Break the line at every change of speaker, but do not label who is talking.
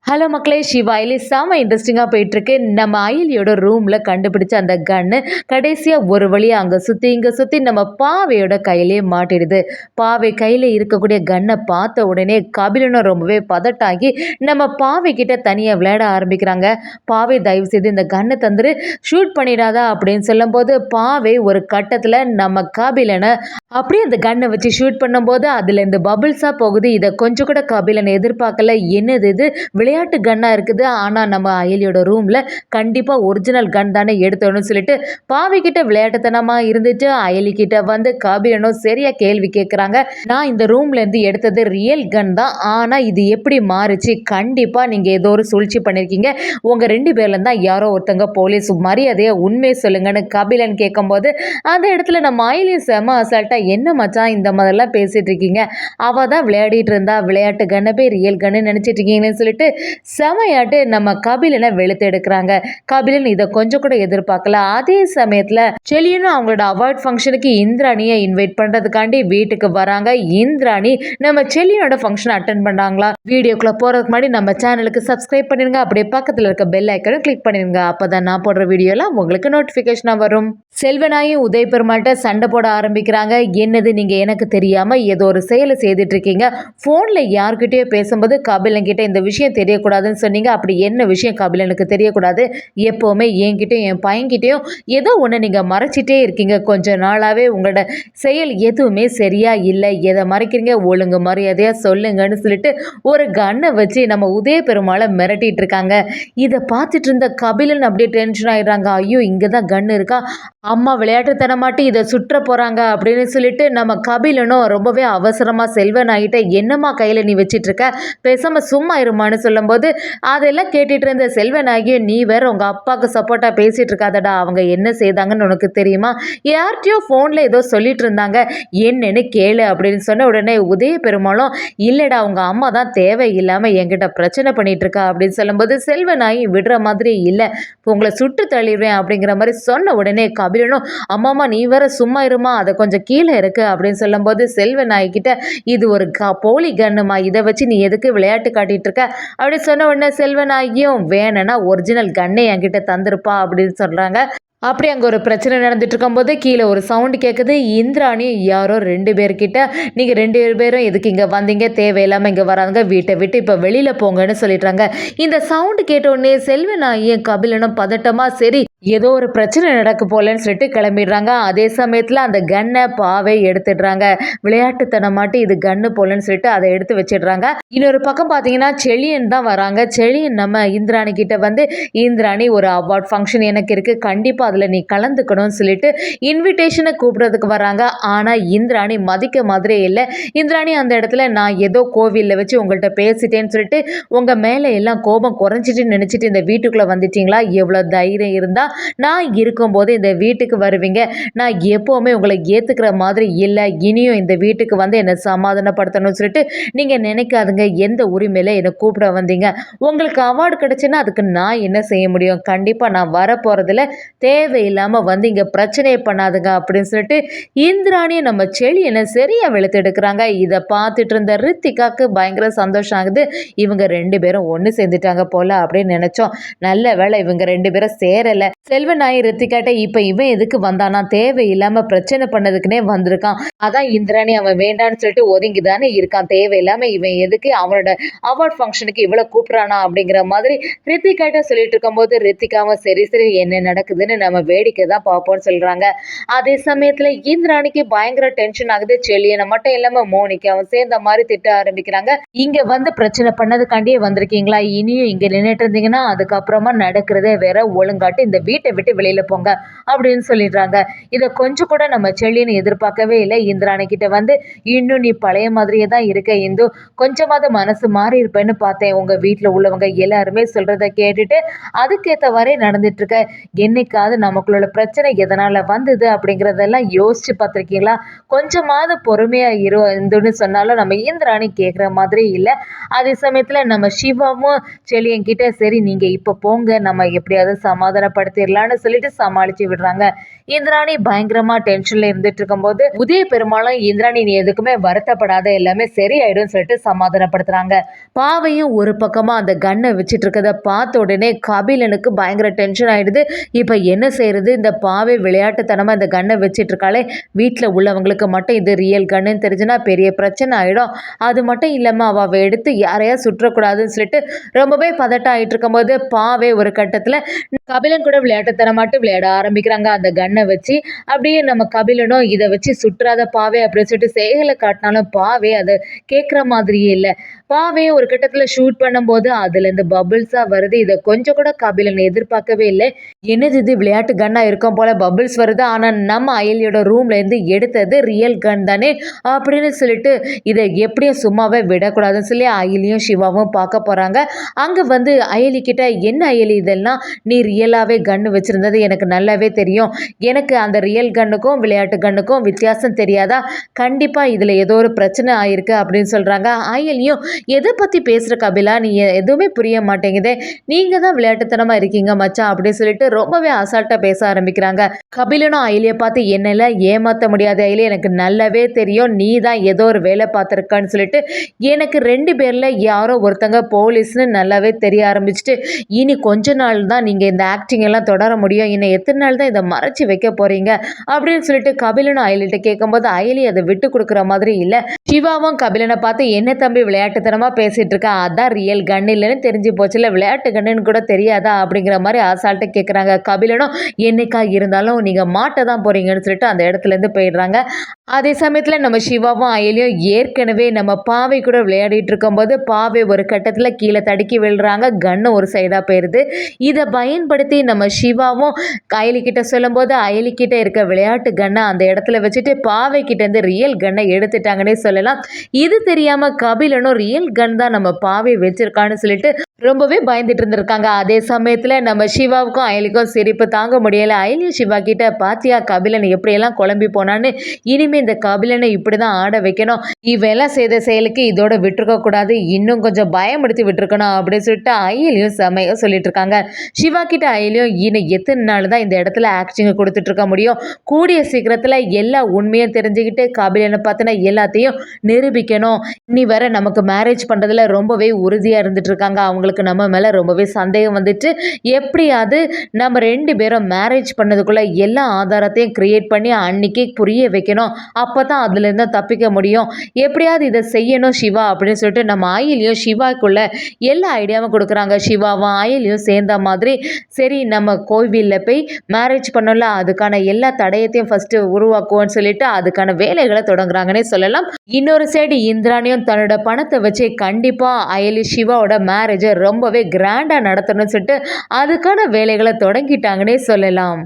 Hello மக்களே, சிவா இல்லை செம இன்ட்ரெஸ்டிங்காக போயிட்டுருக்கு. நம்ம அயலியோட ரூமில் கண்டுபிடிச்ச அந்த கன்னு கடைசியாக ஒரு வழியாக அங்கே சுற்றி இங்கே சுற்றி நம்ம பாவையோட கையிலே மாட்டிடுது. பாவை கையில் இருக்கக்கூடிய கன்னை பார்த்த உடனே கபிலனும் ரொம்பவே பதட்டாகி நம்ம பாவை கிட்ட தனியாக விளையாட ஆரம்பிக்கிறாங்க. பாவை தயவு செய்து இந்த கன்னை தந்துரு, ஷூட் பண்ணிடாதா அப்படின்னு சொல்லும்போது பாவை ஒரு கட்டத்தில் நம்ம கபிலனை அப்படியே அந்த கன்னை வச்சு ஷூட் பண்ணும்போது அதில் இந்த பபிள்ஸாக போகுது. இதை கொஞ்சம் கூட கபிலனை எதிர்பார்க்கல. என்னது இது விளையாட்டு கன்னாக இருக்குது, ஆனால் நம்ம அயலியோட ரூமில் கண்டிப்பாக ஒரிஜினல் கன் தானே எடுத்தோன்னு சொல்லிட்டு பாவிக்கிட்ட விளையாட்டுத்தனமாக இருந்துட்டு அயலிக்கிட்ட வந்து கபிலனும் சரியாக கேள்வி கேட்குறாங்க. நான் இந்த ரூம்லேருந்து எடுத்தது ரியல் கன் தான், ஆனால் இது எப்படி மாறுச்சு? கண்டிப்பாக நீங்கள் ஏதோ ஒரு சூழ்ச்சி பண்ணியிருக்கீங்க. உங்கள் 2 பேர்ல தான் யாரோ ஒருத்தங்க போலீஸ் மரியாதையை உண்மையை சொல்லுங்கன்னு கபிலன் கேட்கும்போது அந்த இடத்துல நம்ம அயலியும் செம அசால்ட்டாக என்ன மச்சான் இந்த மாதிரிலாம் பேசிகிட்டு இருக்கீங்க, அவள் தான் விளையாடிட்டு இருந்தா, விளையாட்டு கன்னை போய் ரியல் கன்னு நினச்சிட்டு இருக்கீங்கன்னு சொல்லிட்டு செமையாட்டு நம்ம கபிலனை வெளுத்து எடுக்கிறாங்க. கபிலன் இதை கொஞ்சம் கூட எதிர்பார்க்கல. அதே சமயத்தில் செலியனும் அவங்களோட அவார்ட் ஃபங்க்ஷனுக்கு இந்திராணியை இன்வைட் பண்ணுறதுக்காண்டி வீட்டுக்கு வராங்க. இந்திராணி நம்ம செலியனோட ஃபங்க்ஷன் அட்டன் பண்ணாங்களா? வீடியோக்குள்ளே போகிறதுக்கு முன்னாடி நம்ம சேனலுக்கு சப்ஸ்கிரைப் பண்ணிடுங்க, அப்படியே பக்கத்தில் இருக்க பெல் ஐக்கனை கிளிக் பண்ணிடுங்க. அப்போ தான் நான் போடுற வீடியோலாம் உங்களுக்கு நோட்டிஃபிகேஷனாக வரும். செல்வனாயும் உதய் பெருமாள்கிட்ட சண்டை போட ஆரம்பிக்கிறாங்க. என்னது நீங்கள் எனக்கு தெரியாமல் ஏதோ ஒரு செயலை செய்துட்டு இருக்கீங்க, ஃபோனில் யார்கிட்டயோ பேசும்போது கபிலன் கிட்ட இந்த விஷயம் தெரியக்கூடாதுன்னு சொன்னீங்க, அப்படி என்ன விஷயம் கபிலனுக்கு தெரியக்கூடாது? எப்போவுமே என்கிட்டயும் என் பையன்கிட்டையும் ஏதோ ஒன்று நீங்கள் மறைச்சிட்டே இருக்கீங்க. கொஞ்ச நாளாகவே உங்களோட செயல் எதுவுமே சரியா இல்லை, எதை மறைக்கிறீங்க? ஒழுங்கு மரியாதையாக சொல்லுங்கன்னு சொல்லிட்டு ஒரு கன்னை வச்சு நம்ம உதய பெருமாளை மிரட்டிட்டு இருக்காங்க. இதை பார்த்துட்டு இருந்த கபிலன் அப்படியே டென்ஷன் ஆயிடுறாங்க. ஐயோ, இங்கே தான் கன் இருக்கா, அம்மா விளையாட்டுத்தனமாட்டி இதை சுற்ற போகிறாங்க அப்படின்னு சொல்லிட்டு நம்ம கபிலனும் ரொம்பவே அவசரமாக செல்வன் ஆகிட்ட என்னம்மா கையில் நீ வச்சிட்டு இருக்க, பேசாமல் சும்மா இருமான்னு சொல்லும்போது அதெல்லாம் கேட்டுட்டு இருந்த செல்வன் ஆகிய நீ வேற உங்கள் அப்பாவுக்கு சப்போர்ட்டாக பேசிகிட்டு இருக்காதடா, அவங்க என்ன செய்தாங்கன்னு உனக்கு தெரியுமா? யார்கிட்டயோ ஃபோனில் ஏதோ சொல்லிட்டு இருந்தாங்க, என்னன்னு கேளு அப்படின்னு சொன்ன உடனே உதய பெருமாளும் இல்லைடா, உங்கள் அம்மா தான் தேவையில்லாமல் என்கிட்ட பிரச்சனை பண்ணிட்டு இருக்கா அப்படின்னு சொல்லும்போது செல்வன் ஆகி விடுற மாதிரி இல்லை, உங்களை சுட்டு தள்ளிடுவேன் அப்படிங்கிற மாதிரி சொன்ன உடனே கபிலனும் அம்மாமா நீ வேற சும்மா இருமா, அதை கொஞ்சம் கீழே இருக்கு அப்படின்னு சொல்லும்போது செல்வன் நாய்கிட்ட இது ஒரு போலி கன்னுமா, இதை வச்சு நீ எதுக்கு விளையாட்டு காட்டிட்டு இருக்க அப்படி சொன்ன உடனே செல்வன் ஆகியும் வேணும்னா ஒரிஜினல் கன்னை என்கிட்ட தந்திருப்பா அப்படின்னு சொல்றாங்க. அப்படி அங்கே ஒரு பிரச்சனை நடந்துட்டு இருக்கும்போது கீழே ஒரு சவுண்டு கேட்குது. இந்திராணி யாரோ 2 பேர்கிட்ட நீங்கள் 2 பேரும் எதுக்கு இங்கே வந்தீங்க, தேவையில்லாமல் இங்கே வராங்க, வீட்டை விட்டு இப்போ வெளியில் போங்கன்னு சொல்லிடுறாங்க. இந்த சவுண்டு கேட்ட உடனே செல்வனாயும் கபிலனும் பதட்டமாக சரி ஏதோ ஒரு பிரச்சனை நடக்க போலன்னு சொல்லிட்டு கிளம்பிடுறாங்க. அதே சமயத்தில் அந்த கன்னை பாவை எடுத்துடுறாங்க. விளையாட்டுத்தனமாட்டி இது கன்னு போலன்னு சொல்லிட்டு அதை எடுத்து வச்சிடுறாங்க. இன்னொரு பக்கம் பார்த்தீங்கன்னா செலியன் தான் வராங்க. செலியன் நம்ம இந்திராணி கிட்ட வந்து இந்திராணி ஒரு அவார்ட் ஃபங்க்ஷன் எனக்கு இருக்குது, கண்டிப்பாக அதில் நீ கலந்துக்கணும்னு சொல்லிட்டு இன்விடேஷனை கூப்பிட்றதுக்கு வராங்க. ஆனால் இந்திராணி மதிக்க மாதிரியே இல்லை. இந்திராணி அந்த இடத்துல நான் ஏதோ கோவிலில் வச்சு உங்கள்கிட்ட பேசிட்டேன்னு சொல்லிட்டு உங்கள் மேலே எல்லாம் கோபம் குறைஞ்சிட்டுன்னு நினச்சிட்டு இந்த வீட்டுக்குள்ளே வந்துட்டீங்களா? எவ்வளோ தைரியம் இருந்தால் நான் இருக்கும்போது இந்த வீட்டுக்கு வருவீங்க, நான் எப்போவுமே உங்களை ஏற்றுக்கிற மாதிரி இல்லை, இனியும் இந்த வீட்டுக்கு வந்து என்னை சமாதானப்படுத்தணும்னு சொல்லிட்டு நீங்கள் நினைக்காதுங்க, எந்த உரிமையில் என்னை கூப்பிட வந்தீங்க? உங்களுக்கு அவார்டு கிடச்சுன்னா அதுக்கு நான் என்ன செய்ய முடியும்? கண்டிப்பாக நான் வரப்போகிறதில்ல, தேவையில்லாமல் வந்து இங்கே பிரச்சனையை பண்ணாதுங்க அப்படின்னு சொல்லிட்டு இந்திராணியை நம்ம செலியனை சரியாக வெளுத்து எடுக்கிறாங்க. இதை பார்த்துட்டு இருந்த ரித்திகாவுக்கு பயங்கர சந்தோஷம் ஆகுது. இவங்க 2 பேரும் ஒன்று சேர்ந்துட்டாங்க போல அப்படின்னு நினச்சோம். நல்ல வேளை இவங்க 2 பேரும் சேரலை. செல்வனாய் ரித்திகாட்ட இப்போ இவன் எதுக்கு வந்தானா, தேவையில்லாமல் பிரச்சனை பண்ணதுக்குன்னே வந்திருக்கான், அதான் இந்திராணி அவன் வேண்டான்னு சொல்லிட்டு ஒதுங்கி தானே இருக்கான், தேவையில்லாமல் இவன் எதுக்கு அவனோட அவார்ட் ஃபங்க்ஷனுக்கு இவ்வளோ கூப்பிட்றானா அப்படிங்கிற மாதிரி ரித்திகாட்ட சொல்லிட்டு இருக்கும்போது ரித்திகாவும் சரி சரி என்ன நடக்குதுன்னு நம்ம வேடிக்கை தான் பார்ப்போம்னு சொல்கிறாங்க. அதே சமயத்தில் இந்திராணிக்கு பயங்கர டென்ஷன் ஆகுது. செலியனை மட்டும் இல்லாமல் மோனிகாவும் சேர்ந்த மாதிரி திட்ட ஆரம்பிக்கிறாங்க. இங்கே வந்து பிரச்சனை பண்ணதுக்காண்டியே வந்திருக்கீங்களா, இனியும் இங்கே நின்றுட்டு இருந்தீங்கன்னா அதுக்கப்புறமா நடக்கிறதே வேற, ஒழுங்காட்டு இந்த வீட்டை விட்டு வெளியில் போங்க அப்படின்னு சொல்லிடுறாங்க. இதை கொஞ்சம் கூட நம்ம செல்லின்னு எதிர்பார்க்கவே இல்லை. இந்திராணி கிட்ட வந்து இன்னும் நீ பழைய மாதிரியே தான் இருக்க இந்து, கொஞ்சமாவது மனசு மாறி இருப்பேன்னு பார்த்தேன், உங்கள் வீட்டில் உள்ளவங்க எல்லாருமே சொல்கிறத கேட்டுட்டு அதுக்கேற்ற வரை நடந்துட்டு இருக்க, என்னைக்காவது நமக்குள்ள பிரச்சனை எதனால் வந்தது அப்படிங்கிறதெல்லாம் யோசிச்சு பார்த்துருக்கீங்களா? கொஞ்சமாவது பொறுமையாக இருந்துன்னு சொன்னாலும் நம்ம இந்திராணி கேட்குற மாதிரி இல்லை. அதே சமயத்தில் நம்ம சிவாவும் செல்லியன் கிட்ட சரி நீங்கள் இப்போ போங்க, நம்ம எப்படியாவது சமாதானப்படுத்தி ஏமாத்திரலான்னு சொல்லிட்டு சமாளிச்சு விடுறாங்க. இந்திராணி பயங்கரமா டென்ஷன்ல இருந்துட்டு இருக்கும்போது உதய பெருமாளும் இந்திராணி நீ எதுக்குமே வருத்தப்படாத, எல்லாமே சரியாயிடும் சொல்லிட்டு சமாதானப்படுத்துறாங்க. பாவையும் ஒரு பக்கமா அந்த கன்னை வச்சுட்டு இருக்கத பார்த்த உடனே கபிலனுக்கு பயங்கர டென்ஷன் ஆயிடுது. இப்ப என்ன செய்யறது, இந்த பாவை விளையாட்டுத்தனமா இந்த கன்னை வச்சிட்டு இருக்காளே, வீட்டுல உள்ளவங்களுக்கு மட்டும் இது ரியல் கன்னுன்னு தெரிஞ்சுன்னா பெரிய பிரச்சனை ஆயிடும். அது மட்டும் இல்லாம அவ எடுத்து யாரையா சுற்றக்கூடாதுன்னு சொல்லிட்டு ரொம்பவே பதட்டம் ஆயிட்டு இருக்கும்போது பாவை ஒரு கட்டத்துல கபிலன் கூட விளையாட்டுத்தனமாட்டு விளையாட ஆரம்பிக்கிறாங்க அந்த கன்னை வச்சு. அப்படியே நம்ம கபிலனும் இதை வச்சு சுற்றாத பாவே அப்படின்னு சொல்லிட்டு செய்களை காட்டினாலும் பாவே அதை கேட்குற மாதிரியே இல்லை. பாவையை ஒரு கட்டத்தில் ஷூட் பண்ணும்போது அதுலேருந்து பபிள்ஸாக வருது. இதை கொஞ்சம் கூட கபிலன் எதிர்பார்க்கவே இல்லை. என்னது இது விளையாட்டு கன்னாக இருக்கும் போல பபிள்ஸ் வருது, ஆனால் நம்ம அயலியோட ரூம்லேருந்து எடுத்தது ரியல் கன் தானே அப்படின்னு சொல்லிட்டு இதை எப்படியும் சும்மாவே விடக்கூடாதுன்னு சொல்லி அயலியும் சிவாவும் பார்க்க போகிறாங்க. அங்கே வந்து அயலி கிட்ட என்ன அயலி இதெல்லாம், நீ ரியலாகவே கன்று வச்சுருந்தது எனக்கு நல்லாவே தெரியும். எனக்கு அந்த ரியல் கன்னுக்கும் விளையாட்டு கன்னுக்கும் வித்தியாசம் தெரியாதா? கண்டிப்பாக இதில் ஏதோ ஒரு பிரச்சனை ஆயிருக்கு அப்படின்னு சொல்கிறாங்க. அயலியும் எதை பற்றி பேசுகிற கபிலா, நீ எதுவுமே புரிய மாட்டேங்குதே, நீங்கள் தான் விளையாட்டுத்தனமாக இருக்கீங்க மச்சான் அப்படின்னு சொல்லிட்டு ரொம்பவே அசால்ட்டாக பேச ஆரம்பிக்கிறாங்க. கபிலனும் அயலியை பார்த்து என்னெல்லாம் ஏமாற்ற முடியாது அயலி, எனக்கு நல்லாவே தெரியும் நீ தான் ஏதோ ஒரு வேலை பார்த்துருக்கான்னு சொல்லிட்டு எனக்கு 2 பேரில் யாரோ ஒருத்தங்க போலீஸ்னு நல்லாவே தெரிய ஆரம்பிச்சுட்டு இனி கொஞ்ச நாள் தான் நீங்கள் இந்த ஆக்டிங் எல்லாம் தொடர முடியும், இன்னும் எத்தனை நாள் தான் இதை மறைச்சி வைக்க போகிறீங்க அப்படின்னு சொல்லிட்டு கபிலனும் அயலிட்ட கேட்கும்போது அயலி அதை விட்டு கொடுக்குற மாதிரி இல்லை. சிவாவும் கபிலனை பார்த்து என்ன தம்பி விளையாட்டுத்தனமாக பேசிகிட்டு இருக்கா, அதான் ரியல் கன் இல்லைன்னு தெரிஞ்சு போச்சுல, விளையாட்டு கண்ணுன்னு கூட தெரியாதா அப்படிங்கிற மாதிரி அசால்ட்டு கேட்குறாங்க. கபிலனும் என்னைக்கா இருந்தாலும் நீங்கள் மாட்ட தான் போகிறீங்கன்னு சொல்லிட்டு அந்த இடத்துலேருந்து போயிடுறாங்க. அதே சமயத்தில் நம்ம சிவாவும் அயலியும் ஏற்கனவே நம்ம பாவை கூட விளையாடிட்டு இருக்கும்போது பாவை ஒரு கட்டத்தில் கீழே தடுக்கி விழுறாங்க. கன்னு ஒரு சைடாக போயிடுது. இதை பயன்படுத்தி நம்ம சிவாவும் அயலிக்கிட்ட சொல்லும்போது அயலிக்கிட்ட இருக்க விளையாட்டு கன்னை அந்த இடத்துல வச்சுட்டு பாவை கிட்டேருந்து ரியல் கன்னை எடுத்துட்டாங்கன்னே சொல்லலாம். இது தெரியாமல் கபிலனும் ரியல் கன் தான் நம்ம பாவை வச்சிருக்கான்னு சொல்லிட்டு ரொம்பவே பயந்துட்டு இருந்திருக்காங்க. அதே சமயத்தில் நம்ம சிவாவுக்கும் அயலிக்கும் சிரிப்பு தாங்க முடியலை. அயலியும் சிவா கிட்ட பாத்தியா கபிலன் எப்படியெல்லாம் குழம்பி போனான்னு, இனிமேல் இந்த கபிலனை இப்படி தான் ஆட வைக்கணும், இவெல்லாம் செய்த செயலுக்கு இதோட விட்டுருக்க கூடாது, இன்னும் கொஞ்சம் பயமுடுத்தி விட்டுருக்கணும் அப்படின்னு சொல்லிட்டு அயலியும் செமையாக சொல்லிட்டு இருக்காங்க. சிவா கிட்ட அயலியும் இன்னும் எத்தனை நாள் தான் இந்த இடத்துல ஆக்டிங் கொடுத்துட்டு இருக்க முடியும், கூடிய சீக்கிரத்தில் எல்லா உண்மையும் தெரிஞ்சுக்கிட்டு கபிலனை பார்த்தினா எல்லாத்தையும் நிரூபிக்கணும், நீ வேற நமக்கு மேரேஜ் பண்ணுறதுல ரொம்பவே உறுதியாக இருந்துட்டு இருக்காங்க, அவங்களுக்கு நம்ம மேலே ரொம்பவே சந்தேகம் வந்துட்டு எப்படியாவது நம்ம 2 பேரும் மேரேஜ் பண்ணதுக்குள்ளே எல்லா ஆதாரத்தையும் கிரியேட் பண்ணி அன்னைக்கு புரிய வைக்கணும், அப்போ தான் அதுலேருந்து தப்பிக்க முடியும், எப்படியாவது இதை செய்யணும் சிவா அப்படின்னு சொல்லிட்டு நம்ம அயலியும் சிவாக்குள்ள எல்லா ஐடியாவும் கொடுக்குறாங்க. சிவாவும் அயலியும் சேர்ந்த மாதிரி சரி நம்ம கோவிலில் போய் மேரேஜ் பண்ணல, அதுக்கான எல்லா தடயத்தையும் ஃபஸ்ட்டு உருவாக்குவோன்னு சொல்லிட்டு அதுக்கான வேலைகளை தொடங்குறாங்கன்னே சொல்லலாம். இன்னொரு சைடு இந்திராணியும் தன்னோட பணத்தை வச்சு கண்டிப்பாக அயலி சிவாவோட மேரேஜை ரொம்பவே கிராண்டாக நடத்தணும்னு சொல்லிட்டு அதுக்கான வேலைகளை தொடங்கிட்டாங்கன்னே சொல்லலாம்.